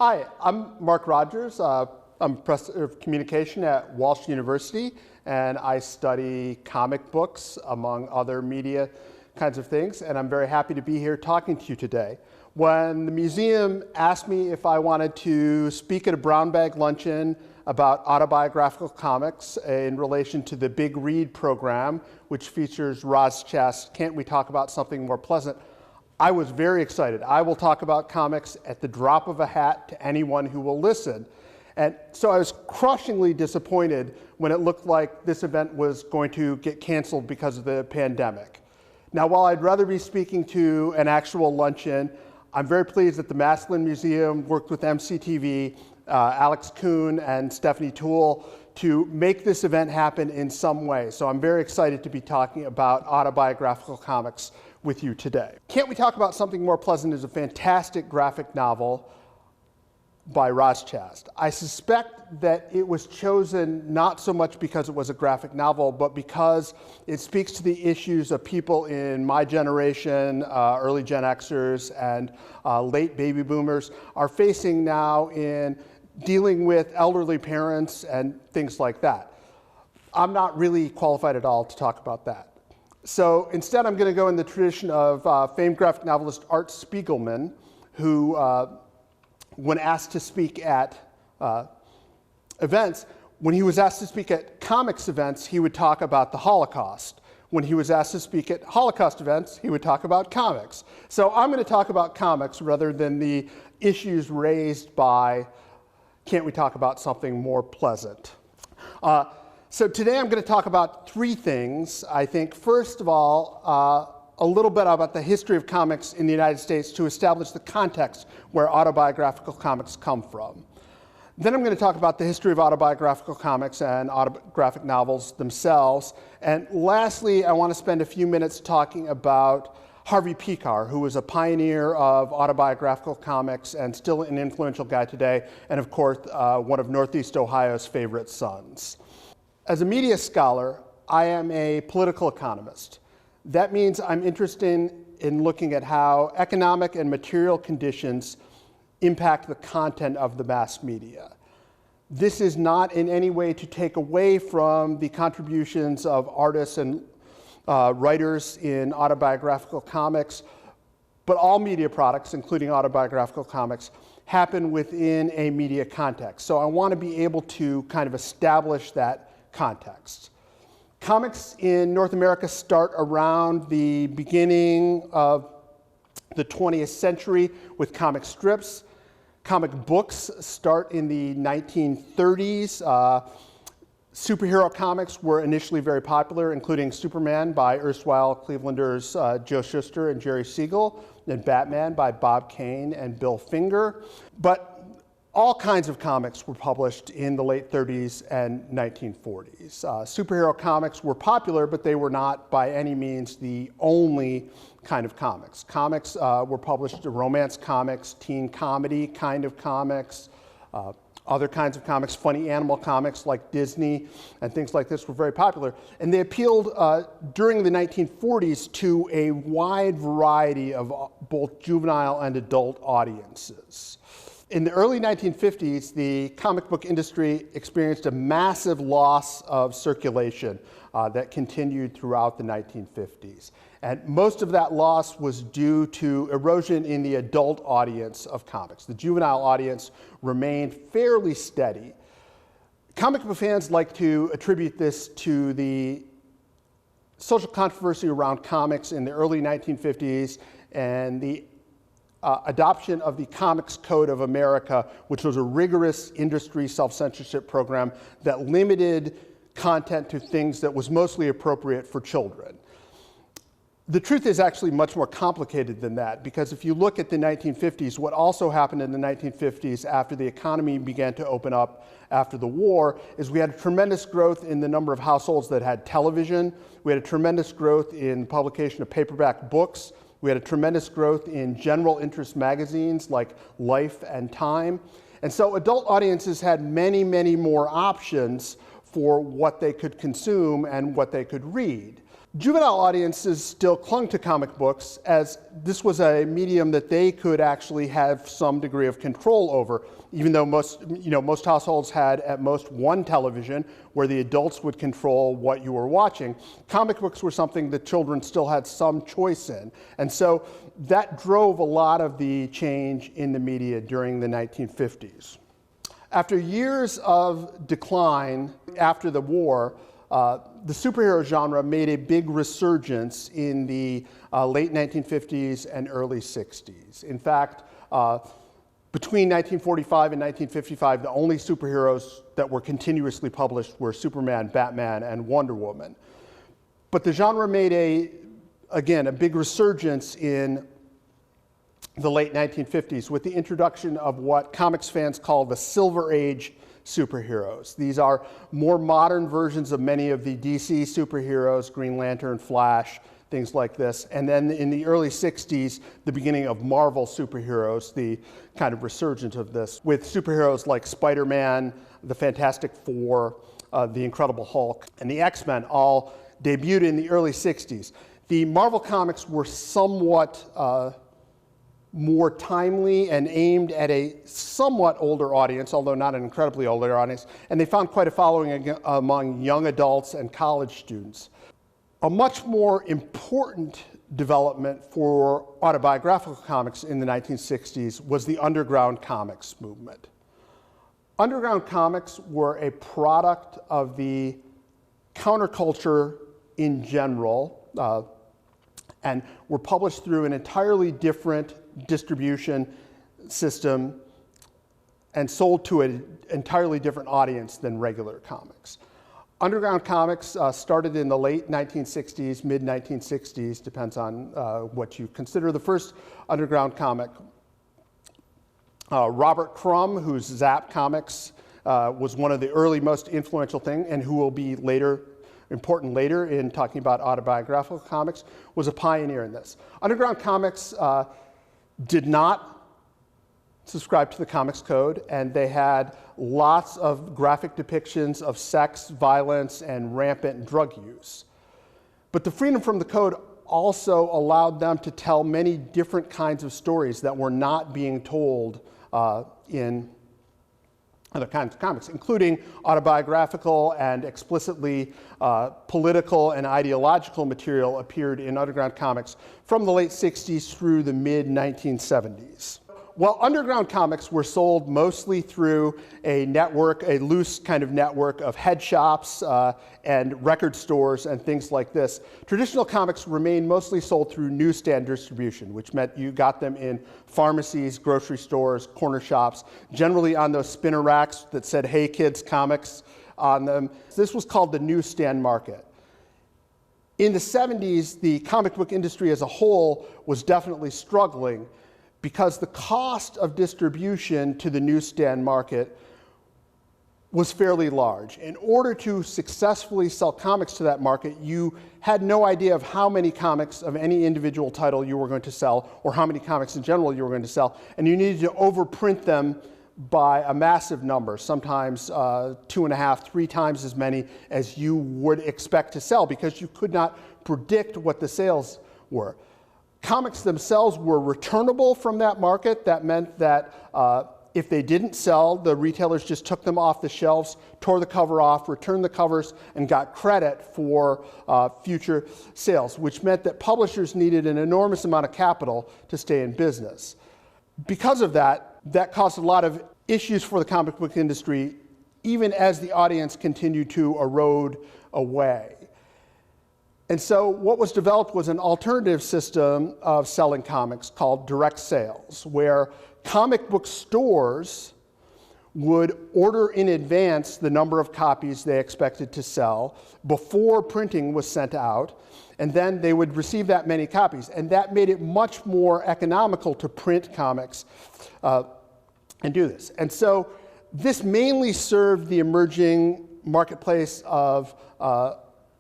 Hi, I'm Mark Rogers. I'm professor of communication at Walsh University, and I study comic books, among other media kinds of things, and I'm very happy to be here talking to you today. When the museum asked me if I wanted to speak at a brown bag luncheon about autobiographical comics in relation to the Big Read program, which features Roz Chast's Can't We Talk About Something More Pleasant, I was very excited. I will talk about comics at the drop of a hat to anyone who will listen. And so I was crushingly disappointed when it looked like this event was going to get canceled because of the pandemic. Now, while I'd rather be speaking to an actual luncheon, I'm very pleased that the Massillon Museum worked with MCTV, Alex Kuhn and Stephanie Toole to make this event happen in some way. So I'm very excited to be talking about autobiographical comics with you today. Can't We Talk About Something More Pleasant is a fantastic graphic novel by Roz Chast. I suspect that it was chosen not so much because it was a graphic novel, but because it speaks to the issues of people in my generation, early Gen Xers and late baby boomers are facing now in dealing with elderly parents and things like that. I'm not really qualified at all to talk about that. So instead, I'm going to go in the tradition of famed graphic novelist Art Spiegelman, who, when asked to speak at events, when he was asked to speak at comics events, he would talk about the Holocaust. When he was asked to speak at Holocaust events, he would talk about comics. So I'm going to talk about comics rather than the issues raised by Can't We Talk About Something More Pleasant? So today I'm going to talk about three things. I think, first of all, a little bit about the history of comics in the United States to establish the context where autobiographical comics come from. Then I'm going to talk about the history of autobiographical comics and autographic novels themselves. And lastly, I want to spend a few minutes talking about Harvey Pekar, who was a pioneer of autobiographical comics and still an influential guy today, and of course, one of Northeast Ohio's favorite sons. As a media scholar, I am a political economist. That means I'm interested in looking at how economic and material conditions impact the content of the mass media. This is not in any way to take away from the contributions of artists and writers in autobiographical comics, but all media products, including autobiographical comics, happen within a media context. So I want to be able to kind of establish that context. Comics in North America start around the beginning of the 20th century with comic strips. Comic books start in the 1930s. Superhero comics were initially very popular, including Superman by erstwhile Clevelanders Joe Shuster and Jerry Siegel, and Batman by Bob Kane and Bill Finger. But all kinds of comics were published in the late 30s and 1940s. Superhero comics were popular, but they were not by any means the only kind of comics. Comics were published, romance comics, teen comedy kind of comics, other kinds of comics, funny animal comics like Disney and things like this were very popular. And they appealed during the 1940s to a wide variety of both juvenile and adult audiences. In the early 1950s, the comic book industry experienced a massive loss of circulation that continued throughout the 1950s. And most of that loss was due to erosion in the adult audience of comics. The juvenile audience remained fairly steady. Comic book fans like to attribute this to the social controversy around comics in the early 1950s and the adoption of the Comics Code of America, which was a rigorous industry self-censorship program that limited content to things that was mostly appropriate for children. The truth is actually much more complicated than that, because if you look at the 1950s, what also happened in the 1950s after the economy began to open up after the war is we had a tremendous growth in the number of households that had television. We had a tremendous growth in publication of paperback books. We had a tremendous growth in general interest magazines like Life and Time. And so adult audiences had many, many more options for what they could consume and what they could read. Juvenile audiences still clung to comic books as this was a medium that they could actually have some degree of control over, even though most households had at most one television where the adults would control what you were watching. Comic books were something that children still had some choice in. And so that drove a lot of the change in the media during the 1950s. After years of decline after the war, the superhero genre made a big resurgence in the late 1950s and early 60s. In fact, between 1945 and 1955, the only superheroes that were continuously published were Superman, Batman, and Wonder Woman. But the genre made again, a big resurgence in the late 1950s with the introduction of what comics fans call the Silver Age superheroes. These are more modern versions of many of the DC superheroes, Green Lantern, Flash, things like this. And then in the early 60s, the beginning of Marvel superheroes, the kind of resurgence of this, with superheroes like Spider-Man, the Fantastic Four, the Incredible Hulk, and the X-Men all debuted in the early 60s. The Marvel comics were somewhat more timely and aimed at a somewhat older audience, although not an incredibly older audience, and they found quite a following among young adults and college students. A much more important development for autobiographical comics in the 1960s was the underground comics movement. Underground comics were a product of the counterculture in general, and were published through an entirely different distribution system and sold to an entirely different audience than regular comics. Underground comics started in the late 1960s, mid-1960s, depends on what you consider the first underground comic. Robert Crumb, whose Zap Comics was one of the early most influential things, and who will be important later in talking about autobiographical comics, was a pioneer in this. Underground comics did not subscribe to the Comics Code, and they had lots of graphic depictions of sex, violence, and rampant drug use. But the freedom from the code also allowed them to tell many different kinds of stories that were not being told in other kinds of comics, including autobiographical and explicitly political and ideological material appeared in underground comics from the late 60s through the mid-1970s. While underground comics were sold mostly through a network, a loose kind of network of head shops and record stores and things like this, traditional comics remained mostly sold through newsstand distribution, which meant you got them in pharmacies, grocery stores, corner shops, generally on those spinner racks that said, "Hey Kids Comics" on them. This was called the newsstand market. In the 70s, the comic book industry as a whole was definitely struggling, because the cost of distribution to the newsstand market was fairly large. In order to successfully sell comics to that market, you had no idea of how many comics of any individual title you were going to sell, or how many comics in general you were going to sell, and you needed to overprint them by a massive number, sometimes 2.5, 3 times as many as you would expect to sell, because you could not predict what the sales were. Comics themselves were returnable from that market. That meant that if they didn't sell, the retailers just took them off the shelves, tore the cover off, returned the covers, and got credit for future sales, which meant that publishers needed an enormous amount of capital to stay in business. Because of that, that caused a lot of issues for the comic book industry, even as the audience continued to erode away. And so what was developed was an alternative system of selling comics called direct sales, where comic book stores would order in advance the number of copies they expected to sell before printing was sent out, and then they would receive that many copies. And that made it much more economical to print comics and do this. And so this mainly served the emerging marketplace of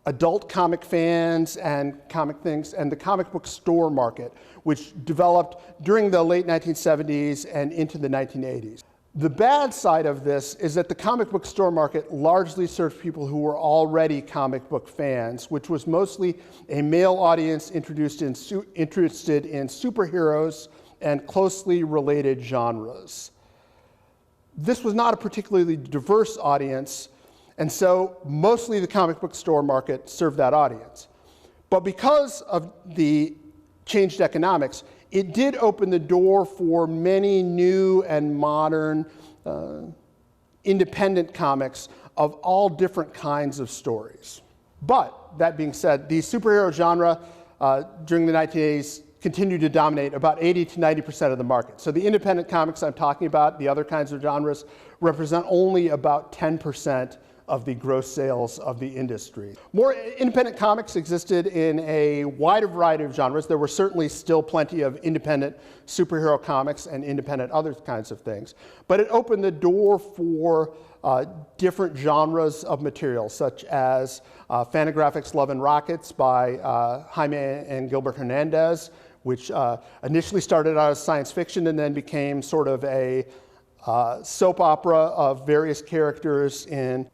adult comic fans and comic things, and the comic book store market, which developed during the late 1970s and into the 1980s. The bad side of this is that the comic book store market largely served people who were already comic book fans, which was mostly a male audience interested in superheroes and closely related genres. This was not a particularly diverse audience, and so mostly the comic book store market served that audience. But because of the changed economics, it did open the door for many new and modern independent comics of all different kinds of stories. But that being said, the superhero genre during the 1980s continued to dominate about 80 to 90% of the market. So the independent comics I'm talking about, the other kinds of genres, represent only about 10% of the gross sales of the industry. More independent comics existed in a wider variety of genres. There were certainly still plenty of independent superhero comics and independent other kinds of things. But it opened the door for different genres of material, such as Fantagraphics' Love and Rockets by Jaime and Gilbert Hernandez, which initially started out as science fiction and then became sort of a soap opera of various characters in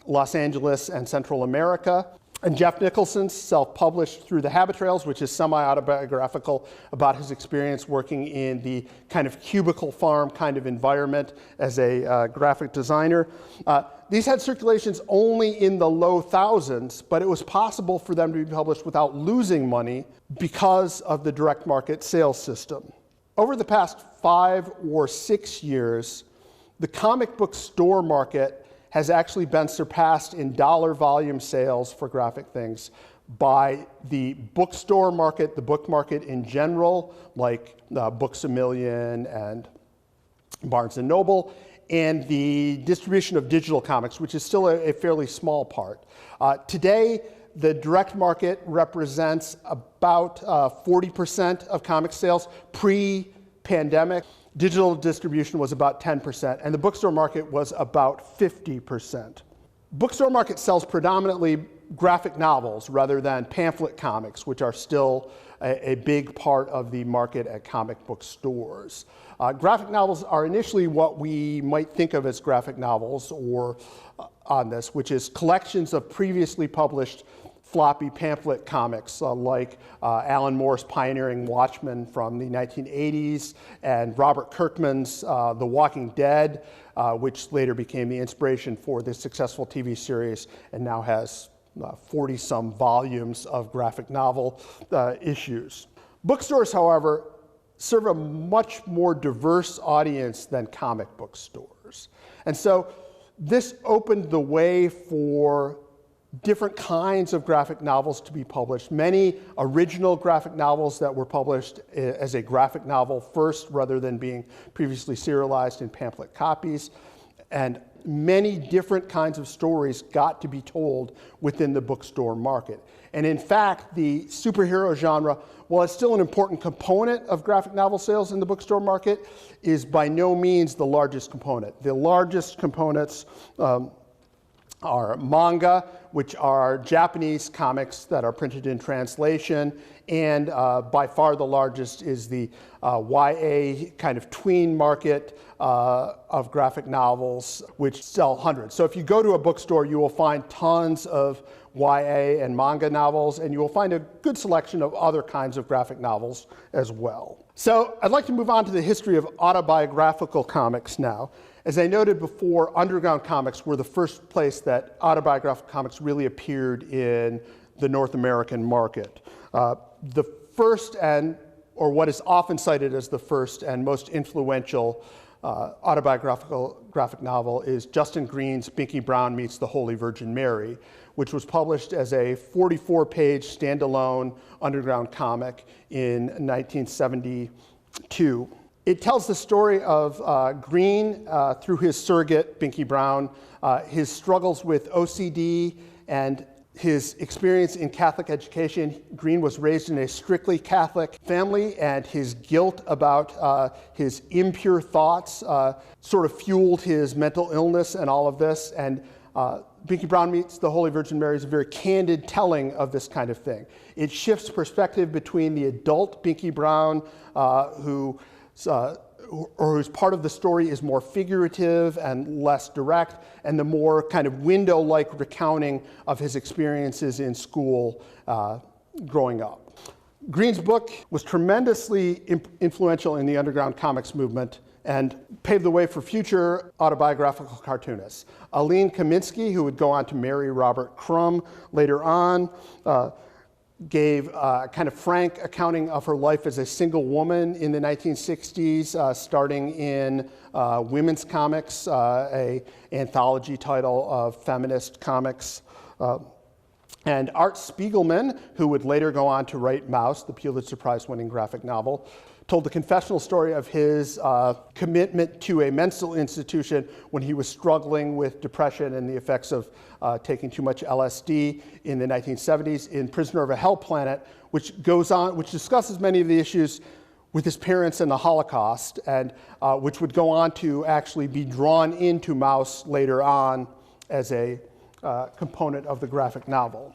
Los Angeles and Central America. And Jeff Nicholson's self-published Through the Habit Trails, which is semi-autobiographical about his experience working in the kind of cubicle farm kind of environment as a graphic designer. These had circulations only in the low thousands, but it was possible for them to be published without losing money because of the direct market sales system. Over the past 5 or 6 years, the comic book store market has actually been surpassed in dollar volume sales for graphic things by the bookstore market, the book market in general, like Books A Million and Barnes & Noble, and the distribution of digital comics, which is still a fairly small part. Today, the direct market represents about 40% of comic sales. Pre-pandemic, digital distribution was about 10%, and the bookstore market was about 50%. Bookstore market sells predominantly graphic novels rather than pamphlet comics, which are still a big part of the market at comic book stores. Graphic novels are initially what we might think of as graphic novels or on this, which is collections of previously published floppy pamphlet comics like Alan Moore's pioneering Watchmen from the 1980s and Robert Kirkman's The Walking Dead, which later became the inspiration for the successful TV series and now has 40-some volumes of graphic novel issues. Bookstores, however, serve a much more diverse audience than comic book stores. And so this opened the way for different kinds of graphic novels to be published. Many original graphic novels that were published as a graphic novel first rather than being previously serialized in pamphlet copies. And many different kinds of stories got to be told within the bookstore market. And in fact, the superhero genre, while it's still an important component of graphic novel sales in the bookstore market, is by no means the largest component. The largest components are manga, which are Japanese comics that are printed in translation, and by far the largest is the YA kind of tween market of graphic novels, which sell hundreds. So if you go to a bookstore, you will find tons of YA and manga novels, and you will find a good selection of other kinds of graphic novels as well. So I'd like to move on to the history of autobiographical comics now. As I noted before, underground comics were the first place that autobiographical comics really appeared in the North American market. The first or what is often cited as the first and most influential autobiographical graphic novel is Justin Green's Binky Brown Meets the Holy Virgin Mary, which was published as a 44-page standalone underground comic in 1972. It tells the story of Green through his surrogate, Binky Brown, his struggles with OCD and his experience in Catholic education. Green was raised in a strictly Catholic family, and his guilt about his impure thoughts sort of fueled his mental illness and all of this. And Binky Brown Meets the Holy Virgin Mary is a very candid telling of this kind of thing. It shifts perspective between the adult Binky Brown, who or whose part of the story is more figurative and less direct, and the more kind of window-like recounting of his experiences in school growing up. Green's book was tremendously influential in the underground comics movement and paved the way for future autobiographical cartoonists. Aline Kominsky, who would go on to marry Robert Crumb later on, gave a kind of frank accounting of her life as a single woman in the 1960s, starting in Women's Comics, an anthology title of feminist comics. And Art Spiegelman, who would later go on to write Maus, the Pulitzer Prize-winning graphic novel, told the confessional story of his commitment to a mental institution when he was struggling with depression and the effects of taking too much LSD in the 1970s in Prisoner of a Hell Planet, which discusses many of the issues with his parents and the Holocaust, and which would go on to actually be drawn into Maus later on as a component of the graphic novel.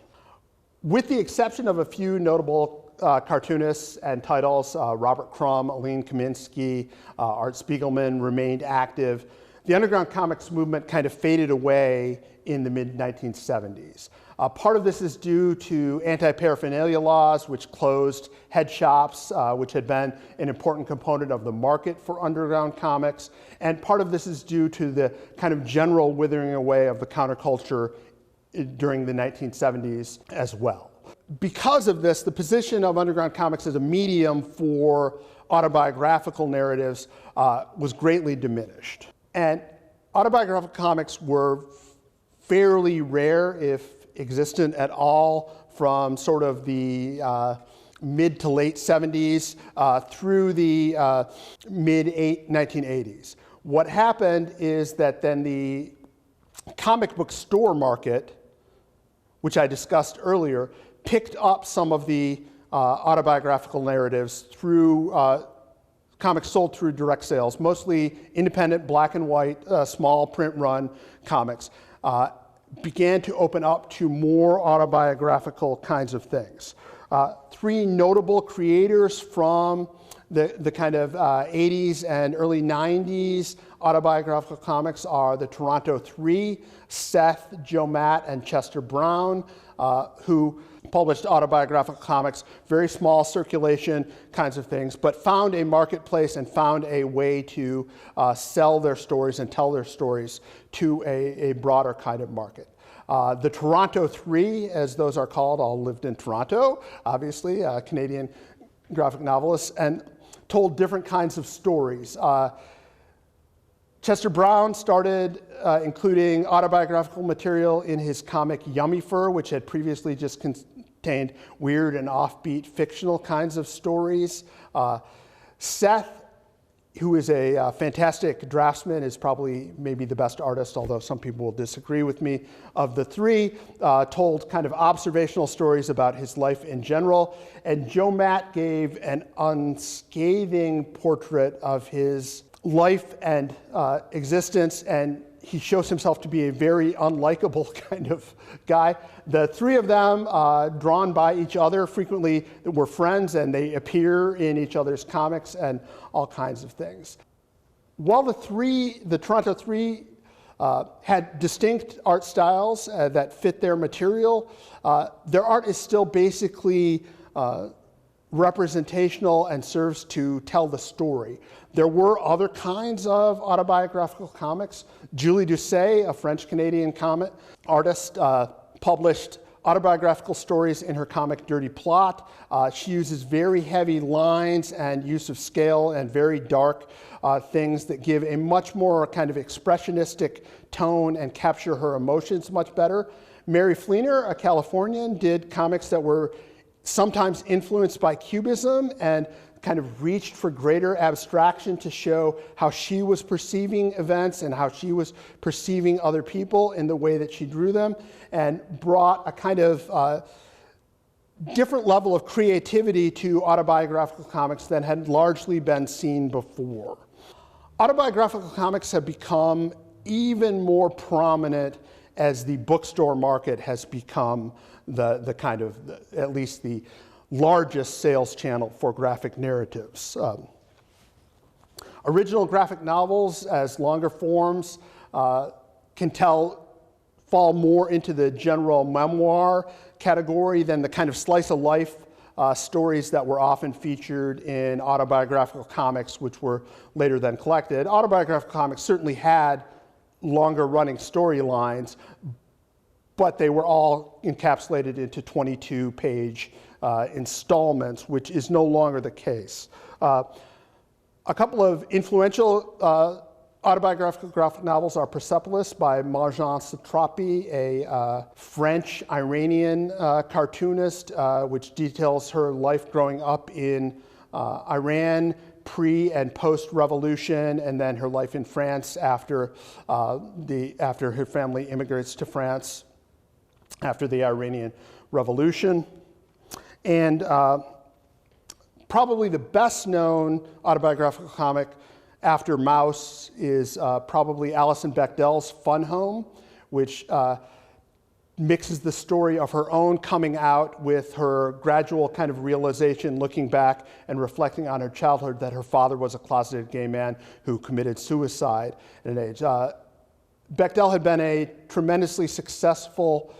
With the exception of a few notable cartoonists and titles, Robert Crumb, Aline Kominsky, Art Spiegelman remained active. The underground comics movement kind of faded away in the mid-1970s. Part of this is due to anti-paraphernalia laws, which closed head shops, which had been an important component of the market for underground comics. And part of this is due to the kind of general withering away of the counterculture during the 1970s as well. Because of this, the position of underground comics as a medium for autobiographical narratives was greatly diminished. And autobiographical comics were fairly rare, if existent at all, from sort of the mid to late 70s through the mid-1980s. What happened is that then the comic book store market, which I discussed earlier, picked up some of the autobiographical narratives through comics sold through direct sales, mostly independent, black and white, small print run comics, began to open up to more autobiographical kinds of things. Three notable creators from the kind of 80s and early 90s autobiographical comics are the Toronto Three, Seth, Joe Matt, and Chester Brown, who published autobiographical comics, very small circulation kinds of things, but found a marketplace and found a way to sell their stories and tell their stories to a broader kind of market. The Toronto Three, as those are called, all lived in Toronto, obviously, Canadian graphic novelists, and told different kinds of stories. Chester Brown started including autobiographical material in his comic Yummy Fur, which had previously just contained weird and offbeat fictional kinds of stories. Seth, who is a fantastic draftsman, is probably maybe the best artist, although some people will disagree with me, of the three, told kind of observational stories about his life in general. And Joe Matt gave an unscathing portrait of his life and existence, and he shows himself to be a very unlikable kind of guy. The three of them, drawn by each other, frequently were friends, and they appear in each other's comics and all kinds of things. While the Toronto Three had distinct art styles that fit their material, their art is still basically representational and serves to tell the story. There were other kinds of autobiographical comics. Julie Doucet, a French-Canadian comic artist, published autobiographical stories in her comic Dirty Plot. She uses very heavy lines and use of scale and very dark things that give a much more kind of expressionistic tone and capture her emotions much better. Mary Fleener, a Californian, did comics that were sometimes influenced by Cubism and kind of reached for greater abstraction to show how she was perceiving events and how she was perceiving other people in the way that she drew them, and brought a kind of different level of creativity to autobiographical comics than had largely been seen before. Autobiographical comics have become even more prominent as the bookstore market has become the kind of, at least the largest sales channel for graphic narratives. Original graphic novels as longer forms fall more into the general memoir category than the kind of slice of life stories that were often featured in autobiographical comics, which were later then collected. Autobiographical comics certainly had longer running storylines, but they were all encapsulated into 22-page installments, which is no longer the case. A couple of influential autobiographical graphic novels are Persepolis by Marjane Satrapi, a French-Iranian cartoonist, which details her life growing up in Iran pre- and post-revolution, and then her life in France after her family immigrates to France after the Iranian Revolution. And probably the best-known autobiographical comic after Maus is probably Alison Bechdel's Fun Home, which mixes the story of her own coming out with her gradual kind of realization, looking back and reflecting on her childhood, that her father was a closeted gay man who committed suicide at an age. Bechdel had been a tremendously successful,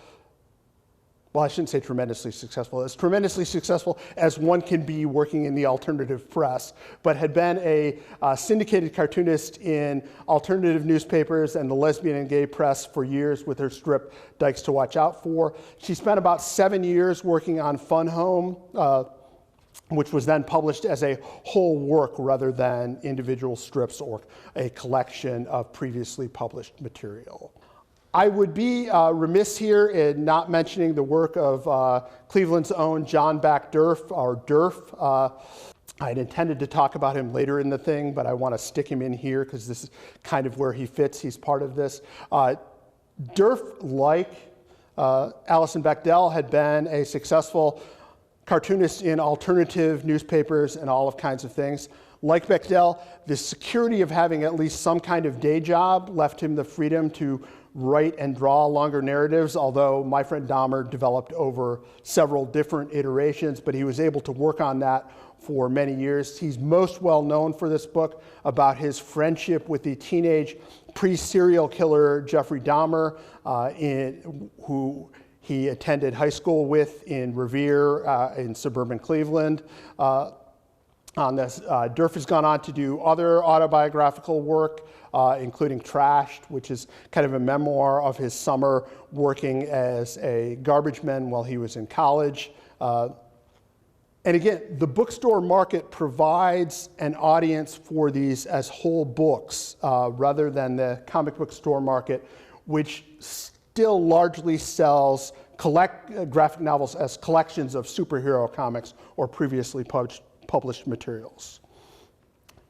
well, I shouldn't say tremendously successful, as tremendously successful as one can be working in the alternative press, but had been a syndicated cartoonist in alternative newspapers and the lesbian and gay press for years with her strip Dykes to Watch Out For. She spent about 7 years working on Fun Home, which was then published as a whole work rather than individual strips or a collection of previously published material. I would be remiss here in not mentioning the work of Cleveland's own John Back Derf, or Derf. I had intended to talk about him later in the thing, but I want to stick him in here because this is kind of where he fits. He's part of this. Derf, like Alison Bechdel, had been a successful cartoonist in alternative newspapers and all of kinds of things. Like Bechdel, the security of having at least some kind of day job left him the freedom to write and draw longer narratives, although My Friend Dahmer developed over several different iterations, but he was able to work on that for many years. He's most well known for this book about his friendship with the teenage pre-serial killer Jeffrey Dahmer, who he attended high school with in Revere in suburban Cleveland. On this, Derf has gone on to do other autobiographical work, including Trashed, which is kind of a memoir of his summer working as a garbage man while he was in college. And again, the bookstore market provides an audience for these as whole books, rather than the comic book store market, which still largely sells graphic novels as collections of superhero comics or previously published materials.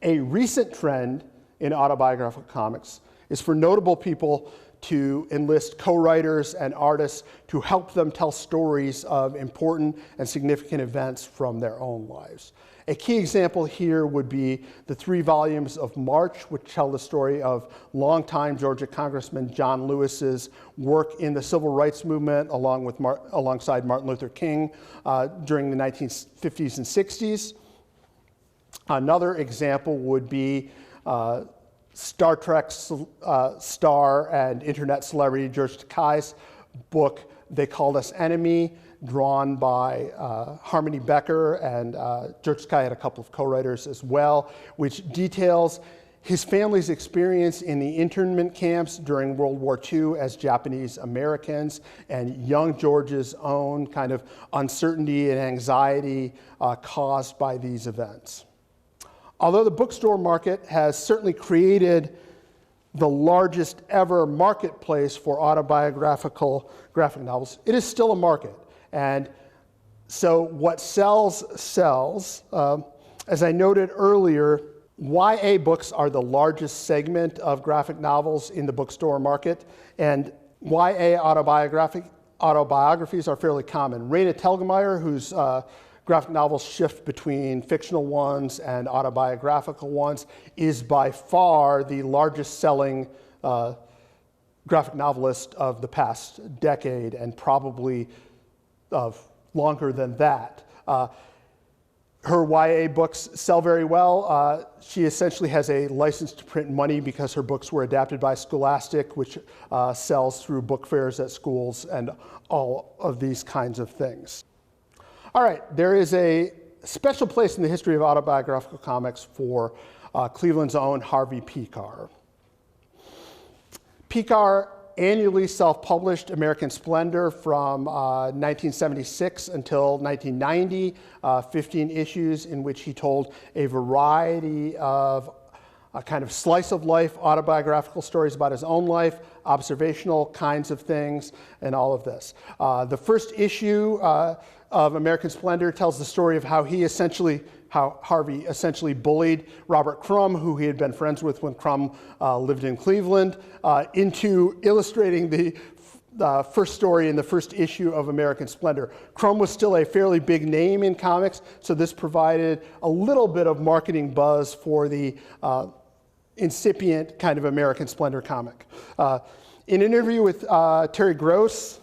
A recent trend in autobiographical comics is for notable people to enlist co-writers and artists to help them tell stories of important and significant events from their own lives. A key example here would be the 3 volumes of March, which tell the story of longtime Georgia Congressman John Lewis's work in the civil rights movement alongside Martin Luther King during the 1950s and 60s. Another example would be Star Trek star and internet celebrity George Takei's book, They Called Us Enemy, drawn by Harmony Becker, and George Takei had a couple of co-writers as well, which details his family's experience in the internment camps during World War II as Japanese Americans, and young George's own kind of uncertainty and anxiety caused by these events. Although the bookstore market has certainly created the largest ever marketplace for autobiographical graphic novels, it is still a market. And so what sells, sells. As I noted earlier, YA books are the largest segment of graphic novels in the bookstore market, and YA autobiographies are fairly common. Raina Telgemeier, whose graphic novels shift between fictional ones and autobiographical ones, is by far the largest selling graphic novelist of the past decade, and probably of longer than that. Her YA books sell very well. She essentially has a license to print money because her books were adapted by Scholastic, which sells through book fairs at schools and all of these kinds of things. All right, there is a special place in the history of autobiographical comics for Cleveland's own Harvey Pekar. Pekar annually self-published American Splendor from 1976 until 1990, 15 issues in which he told a variety of kind of slice-of-life autobiographical stories about his own life, observational kinds of things, and all of this. The first issue of American Splendor tells the story of how Harvey essentially bullied Robert Crumb, who he had been friends with when Crumb lived in Cleveland, into illustrating the first story in the first issue of American Splendor. Crumb was still a fairly big name in comics, so this provided a little bit of marketing buzz for the incipient kind of American Splendor comic. In an interview with Terry Gross,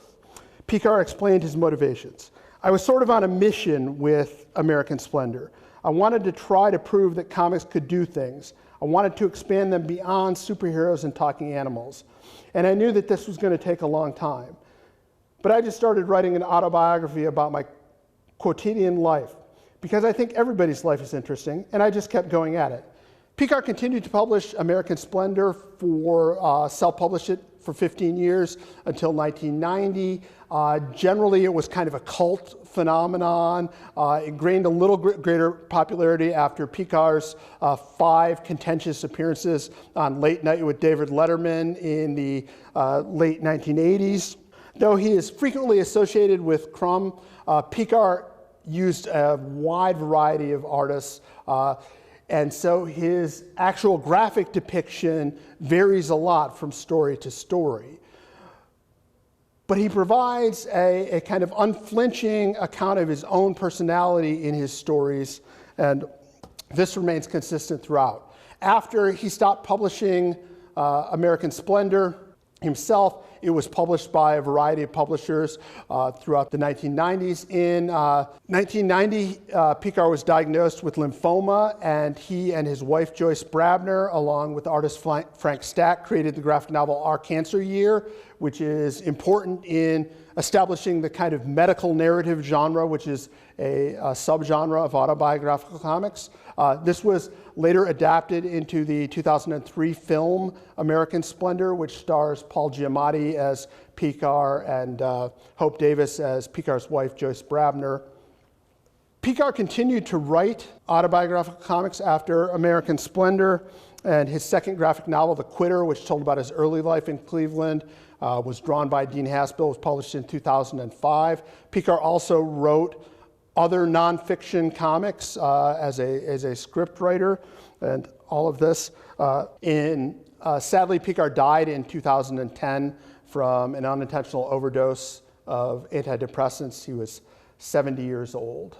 Pekar explained his motivations. I was sort of on a mission with American Splendor. I wanted to try to prove that comics could do things. I wanted to expand them beyond superheroes and talking animals. And I knew that this was going to take a long time. But I just started writing an autobiography about my quotidian life because I think everybody's life is interesting, and I just kept going at it. Pekar continued to publish American Splendor self-published it for 15 years until 1990. Generally, it was kind of a cult phenomenon. It gained a little greater popularity after Pekar's 5 contentious appearances on Late Night with David Letterman in the late 1980s. Though he is frequently associated with Crumb, Pekar used a wide variety of artists. And so his actual graphic depiction varies a lot from story to story. But he provides a kind of unflinching account of his own personality in his stories, and this remains consistent throughout. After he stopped publishing American Splendor himself, it was published by a variety of publishers throughout the 1990s. In 1990, Pekar was diagnosed with lymphoma, and he and his wife, Joyce Brabner, along with artist Frank Stack, created the graphic novel Our Cancer Year, which is important in establishing the kind of medical narrative genre, which is a subgenre of autobiographical comics. This was later adapted into the 2003 film American Splendor, which stars Paul Giamatti as Pekar and Hope Davis as Pekar's wife, Joyce Brabner. Pekar continued to write autobiographical comics after American Splendor, and his second graphic novel, The Quitter, which told about his early life in Cleveland, was drawn by Dean Haspiel, was published in 2005. Pekar also wrote other nonfiction comics as a script writer, and all of this. Sadly, Pekar died in 2010 from an unintentional overdose of antidepressants. He was 70 years old.